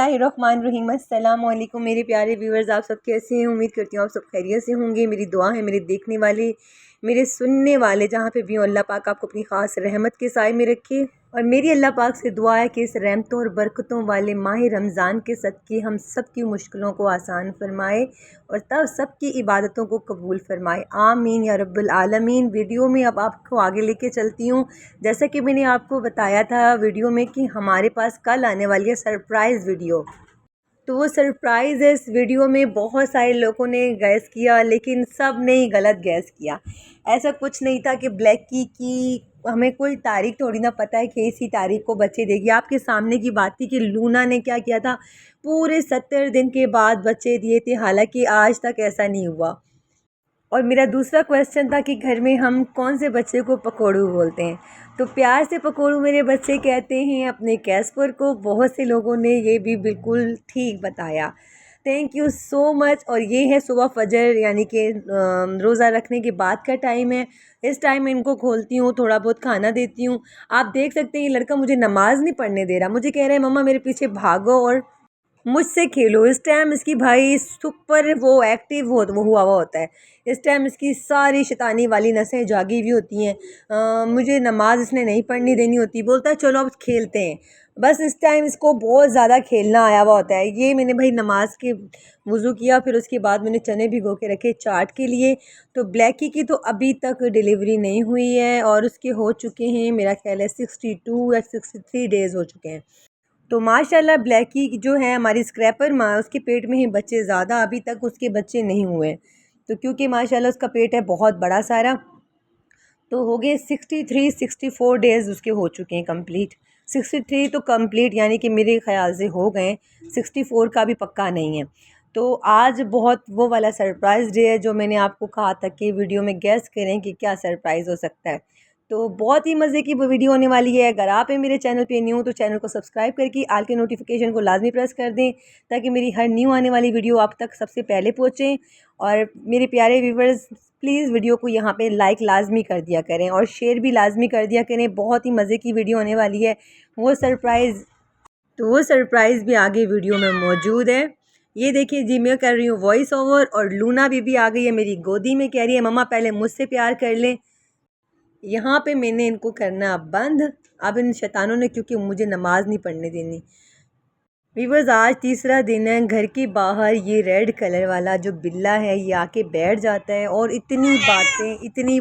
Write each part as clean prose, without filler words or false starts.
बिस्मिल्लाहिर्रहमानिर्रहीम। अस्सलाम वालेकुम मेरे प्यारे व्यूवर्स, आप सब कैसे हैं? उम्मीद करती हूँ आप सब खैरियत से होंगे। मेरी दुआ है मेरे देखने वाले, मेरे सुनने वाले जहाँ पे भी हो, अल्लाह पाक आपको अपनी ख़ास रहमत के साए में रखे। और मेरी अल्लाह पाक से दुआ है कि इस रहमतों और बरकतों वाले माह रमज़ान के सदक़े हम सब की मुश्किलों को आसान फरमाए और तब सब की इबादतों को कबूल फरमाए। आमीन या रब्बुल आलमीन। वीडियो में अब आपको आगे लेके चलती हूँ। जैसा कि मैंने आपको बताया था वीडियो में कि हमारे पास कल आने वाली है सरप्राइज़ वीडियो। तो वो सरप्राइज़ है। इस वीडियो में बहुत सारे लोगों ने गैस किया, लेकिन सब ने ही गलत गैस किया। ऐसा कुछ नहीं था कि ब्लैकी की हमें कोई तारीख थोड़ी ना पता है कि इसी तारीख को बच्चे देगी। आपके सामने की बात थी कि लूना ने क्या किया था, पूरे 70 दिन के बाद बच्चे दिए थे, हालांकि आज तक ऐसा नहीं हुआ। और मेरा दूसरा क्वेश्चन था कि घर में हम कौन से बच्चे को पकोड़ू बोलते हैं, तो प्यार से पकोड़ू मेरे बच्चे कहते हैं अपने कैस्पर को। बहुत से लोगों ने ये भी बिल्कुल ठीक बताया, थैंक यू सो मच। और ये है सुबह फजर यानी कि रोज़ा रखने के बाद का टाइम है। इस टाइम में इनको खोलती हूँ, थोड़ा बहुत खाना देती हूँ। आप देख सकते हैं ये लड़का मुझे नमाज़ नहीं पढ़ने दे रहा, मुझे कह रहा है मम्मा मेरे पीछे भागो और मुझसे खेलो। इस टाइम इसकी भाई सुपर वो एक्टिव वो हुआ होता है। इस टाइम इसकी सारी शैतानी वाली नसें जागी हुई होती हैं। मुझे नमाज इसने नहीं पढ़नी देनी होती, बोलता है चलो अब खेलते हैं। बस इस टाइम इसको बहुत ज़्यादा खेलना आया हुआ होता है। ये मैंने भाई नमाज के वज़ू किया, फिर उसके बाद मैंने चने भिगो के रखे चाट के लिए। तो ब्लैकी की तो अभी तक डिलीवरी नहीं हुई है और उसके हो चुके हैं मेरा ख्याल है 62 या 63 डेज़ हो चुके हैं। तो माशाल्लाह ब्लैकी जो है हमारी स्क्रैपर माँ, उसके पेट में ही बच्चे ज़्यादा, अभी तक उसके बच्चे नहीं हुए। तो क्योंकि माशाल्लाह उसका पेट है बहुत बड़ा सारा, तो हो गए 63-64 डेज़ उसके हो चुके हैं कंप्लीट। 63 तो कंप्लीट यानी कि मेरे ख़्याल से हो गए, 64 का भी पक्का नहीं है। तो आज बहुत वो वाला सरप्राइज़ डे है जो मैंने आपको कहा था कि वीडियो में गेस करें कि क्या सरप्राइज़ हो सकता है। तो बहुत ही मज़े की वो वीडियो होने वाली है। अगर आप मेरे चैनल पे न्यू तो चैनल को सब्सक्राइब करके आल के नोटिफिकेशन को लाजमी प्रेस कर दें, ताकि मेरी हर न्यू आने वाली वीडियो आप तक सबसे पहले पहुँचें। और मेरे प्यारे व्यूवर्स, प्लीज़ वीडियो को यहाँ पे लाइक लाजमी कर दिया करें और शेयर भी लाजमी कर दिया करें। बहुत ही मज़े की वीडियो होने वाली है। वो सरप्राइज़ भी आगे वीडियो में मौजूद है। ये देखिए जी, मैं कर रही हूँ वॉइस ओवर और लूना बीबी आ गई है मेरी गोदी में, कह रही है मम्मा पहले मुझसे प्यार कर लें। यहाँ पे मैंने इनको करना अब बंद, अब इन शैतानों ने, क्योंकि मुझे नमाज नहीं पढ़ने देनी। वीवर्स, आज तीसरा दिन है। घर के बाहर ये रेड कलर वाला जो बिल्ला है ये आके बैठ जाता है और इतनी इतनी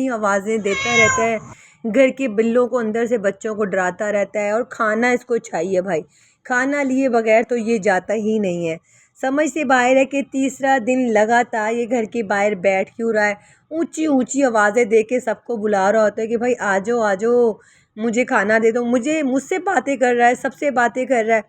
आवाज़ें देता रहता है। घर के बिल्लों को, अंदर से बच्चों को डराता रहता है। और खाना इसको चाहिए भाई, खाना लिए बगैर तो ये जाता ही नहीं है। समझ से बाहर है कि तीसरा दिन लगातार ये घर के बाहर बैठ क्यों रहा है। ऊंची ऊंची आवाज़ें दे के सबको बुला रहा होता है कि भाई आ जाओ आ जाओ, मुझे खाना दे दो। मुझसे बातें कर रहा है, सबसे बातें कर रहा है।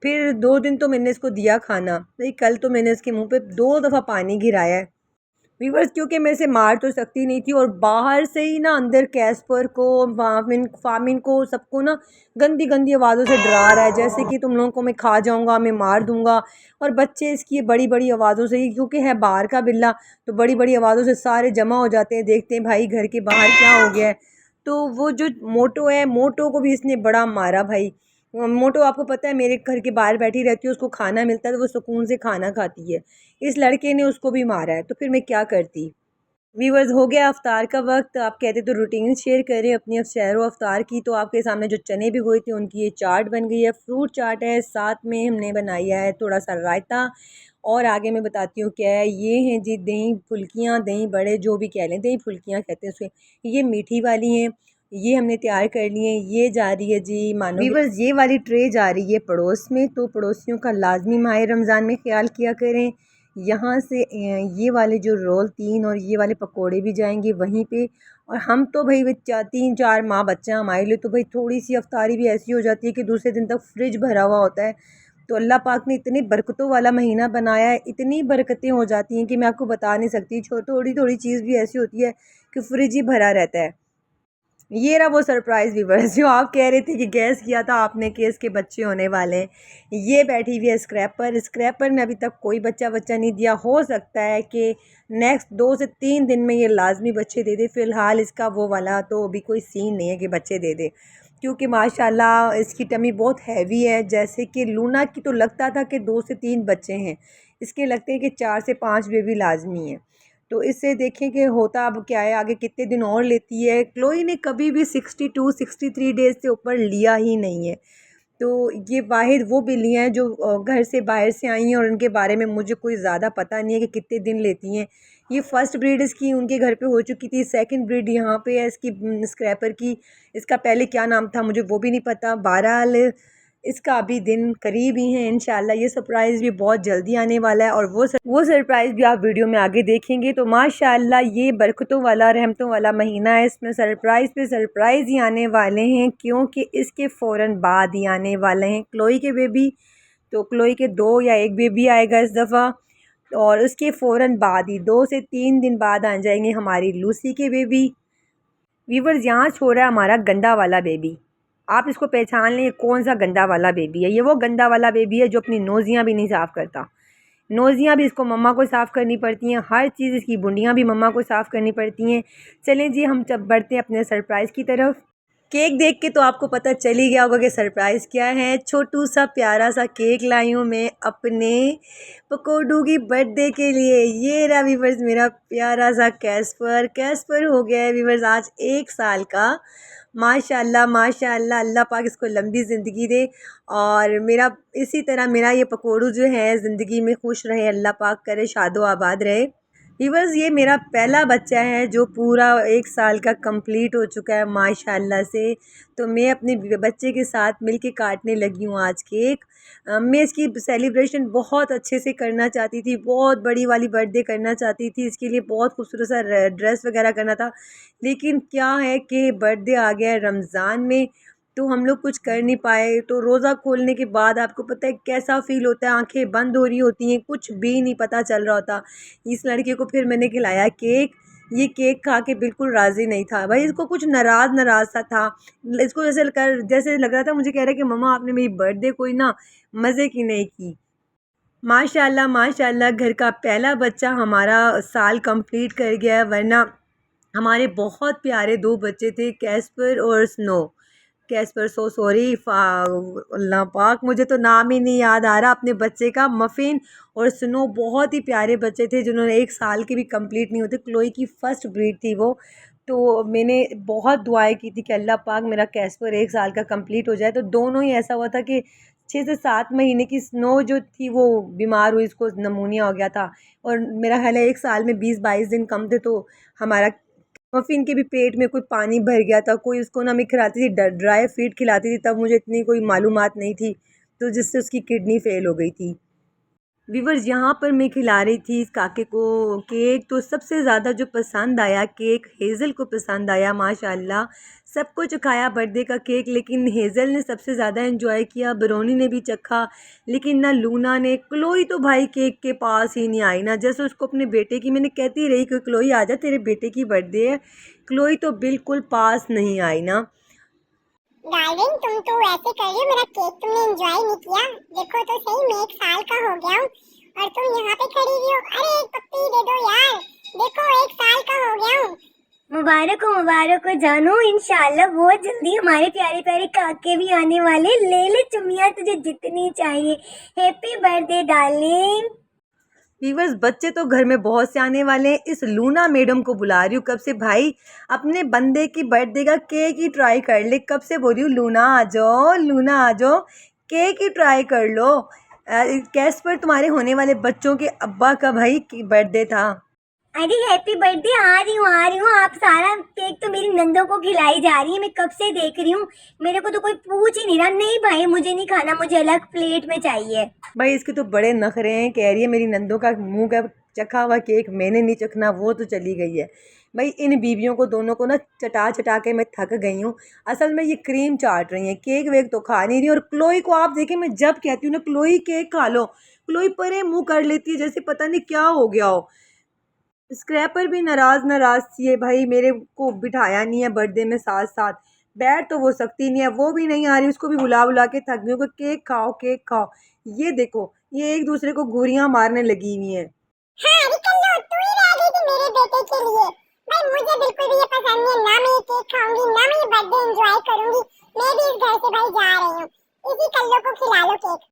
फिर 2 दिन तो मैंने इसको दिया खाना, नहीं कल तो मैंने इसके मुंह पे 2 दफ़ा पानी गिराया है। वीवर्स, क्योंकि मैं इसे मार तो सकती नहीं थी और बाहर से ही ना अंदर कैस्पर को, फामिन को, सबको ना गंदी गंदी आवाज़ों से डरा रहा है, जैसे कि तुम लोगों को मैं खा जाऊंगा, मैं मार दूंगा। और बच्चे इसकी बड़ी बड़ी आवाज़ों से ही, क्योंकि है बाहर का बिल्ला, तो बड़ी बड़ी आवाज़ों से सारे जमा हो जाते हैं, देखते हैं भाई घर के बाहर क्या हो गया है। तो वो जो मोटो है, मोटो को भी इसने बड़ा मारा भाई। मोटो आपको पता है मेरे घर के बाहर बैठी रहती है, उसको खाना मिलता है तो वो सुकून से खाना खाती है। इस लड़के ने उसको भी मारा है, तो फिर मैं क्या करती। व्यूवर्स, हो गया अफ्तार का वक्त। आप कहते तो रूटीन शेयर करें अपनी सैर व अफ्तार की। तो आपके सामने जो चने भिगोए थे उनकी ये चाट बन गई है, फ्रूट चाट है, साथ में हमने बनाया है थोड़ा सा रायता। और आगे मैं बताती हूँ क्या है। ये हैं जी दही फुल्कियाँ, दही बड़े जो भी कह लें, दही फुल्कियाँ कहते हैं उसे। ये मीठी वाली हैं, ये हमने तैयार कर लिए हैं। ये जा रही है जी मानो व्यूवर्स, ये वाली ट्रे जा रही है पड़ोस में, तो पड़ोसियों का लाजमी माह रमज़ान में ख्याल किया करें। यहाँ से ये वाले जो रोल 3 और ये वाले पकोड़े भी जाएंगे वहीं पे। और हम तो भाई 3-4 माँ बच्चे हैं हमारे लिए, तो भाई थोड़ी सी अफ्तारी भी ऐसी हो जाती है कि दूसरे दिन तक फ्रिज भरा हुआ होता है। तो अल्लाह पाक ने इतनी बरकतों वाला महीना बनाया है, इतनी बरकतें हो जाती हैं कि मैं आपको बता नहीं सकती। थोड़ी थोड़ी चीज़ भी ऐसी होती है कि फ्रिज ही भरा रहता है। ये रहा वो सरप्राइज़ व्यूवर्स जो आप कह रहे थे कि गैस किया था आपने कि इसके बच्चे होने वाले हैं। ये बैठी हुई है स्क्रैपर ने अभी तक कोई बच्चा नहीं दिया। हो सकता है कि नेक्स्ट 2 से 3 दिन में ये लाजमी बच्चे दे दे। फ़िलहाल इसका वो वाला तो अभी कोई सीन नहीं है कि बच्चे दे दे। क्योंकि माशाल्लाह इसकी टमी बहुत हैवी है। जैसे कि लूना की तो लगता था कि 2 से 3 बच्चे हैं, इसके लगते हैं कि 4 से 5 बेबी लाजमी है। तो इससे देखें कि होता अब क्या है, आगे कितने दिन और लेती है। क्लोई ने कभी भी 62-63 डेज़ से ऊपर लिया ही नहीं है। तो ये वाहिद वो बिल्लियाँ हैं जो घर से बाहर से आई हैं और उनके बारे में मुझे कोई ज़्यादा पता नहीं है कि कितने दिन लेती हैं। ये फ़र्स्ट ब्रीड इसकी उनके घर पे हो चुकी थी, सेकंड ब्रीड यहाँ पे है इसकी स्क्रैपर की। इसका पहले क्या नाम था मुझे वो भी नहीं पता। बहरहाल इसका अभी दिन करीब ही है, इंशाल्लाह ये सरप्राइज़ भी बहुत जल्दी आने वाला है और वो सरप्राइज़ भी आप वीडियो में आगे देखेंगे। तो माशाल्लाह ये बरकतों वाला रहमतों वाला महीना है, इसमें सरप्राइज़ पे सरप्राइज़ ही आने वाले हैं, क्योंकि इसके फ़ौरन बाद ही आने वाले हैं क्लोई के बेबी। तो क्लोई के 2 या 1 बेबी आएगा इस दफ़ा, और उसके फ़ौरन बाद ही 2 से 3 दिन बाद आ जाएंगे हमारी लूसी के बेबी। वीवर्स यहाँ छो रहा है हमारा गंदा वाला बेबी। आप इसको पहचान लें कौन सा गंदा वाला बेबी है। ये वो गंदा वाला बेबी है जो अपनी नोज़ियाँ भी नहीं साफ़ करता। नोज़ियाँ भी इसको मम्मा को साफ़ करनी पड़ती हैं, हर चीज़ इसकी बुंडियाँ भी मम्मा को साफ़ करनी पड़ती हैं। चलें जी हम जब बढ़ते हैं अपने सरप्राइज़ की तरफ। केक देख के तो आपको पता चल ही गया होगा कि सरप्राइज़ क्या है। छोटू सा प्यारा सा केक लाई हूँ मैं अपने पकोडू की बर्थडे के लिए। ये रहा वीवर्स मेरा प्यारा सा कैस्पर। कैस्पर हो गया है वीवर्स आज 1 साल का। माशाल्लाह माशाल्लाह, अल्लाह पाक इसको लंबी ज़िंदगी दे और मेरा इसी तरह मेरा ये पकोडू जो है ज़िंदगी में खुश रहे, अल्लाह पाक करे शादो आबाद रहे। वीवर्स ये मेरा पहला बच्चा है जो पूरा 1 साल का कंप्लीट हो चुका है माशाल्लाह से। तो मैं अपने बच्चे के साथ मिलके काटने लगी हूँ आज केक। मैं इसकी सेलिब्रेशन बहुत अच्छे से करना चाहती थी, बहुत बड़ी वाली बर्थडे करना चाहती थी, इसके लिए बहुत खूबसूरत सा ड्रेस वगैरह करना था। लेकिन क्या है कि बर्थडे आ गया है रमज़ान में, तो हम लोग कुछ कर नहीं पाए। तो रोज़ा खोलने के बाद आपको पता है कैसा फ़ील होता है, आंखें बंद हो रही होती हैं, कुछ भी नहीं पता चल रहा होता। इस लड़के को फिर मैंने खिलाया केक। ये केक खा के बिल्कुल राज़ी नहीं था भाई, इसको कुछ नाराज़ नाराज़ सा था। इसको जैसे लग रहा था, मुझे कह रहा है कि मम्मा आपने मेरी बर्थडे कोई ना मज़े की नहीं की। माशाल्लाह माशाल्लाह घर का पहला बच्चा हमारा साल कंप्लीट कर गया है, वरना हमारे बहुत प्यारे 2 बच्चे थे, कैस्पर और स्नो। कैस्पर सो सॉरी अल्लाह पाक, मुझे तो नाम ही नहीं याद आ रहा अपने बच्चे का। मफ़िन और स्नो बहुत ही प्यारे बच्चे थे जिन्होंने 1 साल के भी कंप्लीट नहीं होते। क्लोई की फ़र्स्ट ब्रीड थी वो। तो मैंने बहुत दुआएं की थी कि अल्लाह पाक मेरा कैस्पर 1 साल का कंप्लीट हो जाए। तो दोनों ही ऐसा हुआ था कि 6 से 7 महीने की स्नो जो थी वो बीमार हुई, उसको नमूनिया हो गया था। और मेरा ख़्याल है 1 साल में 20-22 दिन कम थे, तो हमारा मफ़िन के भी पेट में कोई पानी भर गया था। कोई उसको ना मैं खिलाती थी, ड्राई फीड खिलाती थी, तब मुझे इतनी कोई मालूमात नहीं थी, तो जिससे उसकी किडनी फ़ेल हो गई थी। वीवर्स यहाँ पर मैं खिला रही थी इस काके को केक, तो सबसे ज़्यादा जो पसंद आया केक हेज़ल को पसंद आया माशाल्लाह। सबको चखाया बर्थडे का केक, लेकिन हेज़ल ने सबसे ज़्यादा एंजॉय किया। बरोनी ने भी चखा, लेकिन ना लूना ने। क्लोई तो भाई केक के पास ही नहीं आई ना। जैसे उसको अपने बेटे की मैंने कहती रही कि क्लोई आजा तेरे बेटे की बर्थडे है, क्लोई तो बिल्कुल पास नहीं आई ना। डार्लिंग तुम तो ऐसे कर रही हो, मेरा केक तुमने एंजॉय नहीं किया। देखो तो सही, मैं 1 साल का हो गया हूँ और तुम यहाँ पे खड़ी हुई हो। अरे एक पप्पी दे दो यार, देखो 1 साल का हो गया हूँ। मुबारक हो जानू, इंशाल्लाह बहुत जल्दी हमारे प्यारे प्यारे काके भी आने वाले। ले ले चुम्मियाँ तुझे जितनी चाहिए। Happy birthday darling. वीवर्स बच्चे तो घर में बहुत से आने वाले हैं। इस लूना मैडम को बुला रही हूँ कब से भाई, अपने बंदे की बर्थडे का केक ही ट्राई कर ले। कब से बोल रही हूँ लूना आ जाओ, लूना आ जाओ, केक ही ट्राई कर लो। कैस्पर तुम्हारे होने वाले बच्चों के अब्बा का भाई बर्थडे था। अरे हैप्पी बर्थडे, आ रही हूँ। आप सारा केक तो मेरी नंदों को खिलाई जा रही है, मैं कब से देख रही हूँ। मेरे को तो कोई पूछ ही नहीं रहा। नहीं भाई मुझे नहीं खाना, मुझे अलग प्लेट में चाहिए। भाई इसके तो बड़े नखरे हैं, कह रही है मेरी नंदों का मुंह का चखा हुआ केक मैंने नहीं चखना, वो तो चली गई है। भाई इन बीवियों को दोनों को ना चटा चटा के मैं थक गई हूँ। असल में ये क्रीम चाट रही हैं, केक वेक तो खा नहीं रही। और क्लोई को आप देखें, मैं जब कहती हूँ ना क्लोई केक खा लो, क्लोई परे मुँह कर लेती है जैसे पता नहीं क्या हो गया हो। स्क्रैपर भी नाराज़ नाराज़ सी है भाई, मेरे को बिठाया नहीं है बर्थडे में साथ साथ। बैठ तो वो सकती नहीं है, वो भी नहीं आ रही, उसको भी बुला बुला के थक गई हूँ कि केक खाओ केक खाओ। ये देखो ये एक दूसरे को घुरियां मारने लगी हुई हैं। हाँ रिकल्लो, तू ही रह गई थी मेरे बेटे के लिए। भाई मुझे बिल्कुल भी ये पसंद नहीं है, ना मैं ये केक खाऊंगी, ना मैं ये बर्थडे एंजॉय करूंगी। मैं भी इस घर से भाई जा रही हूँ। इसी कल्लो को खिला लो केक।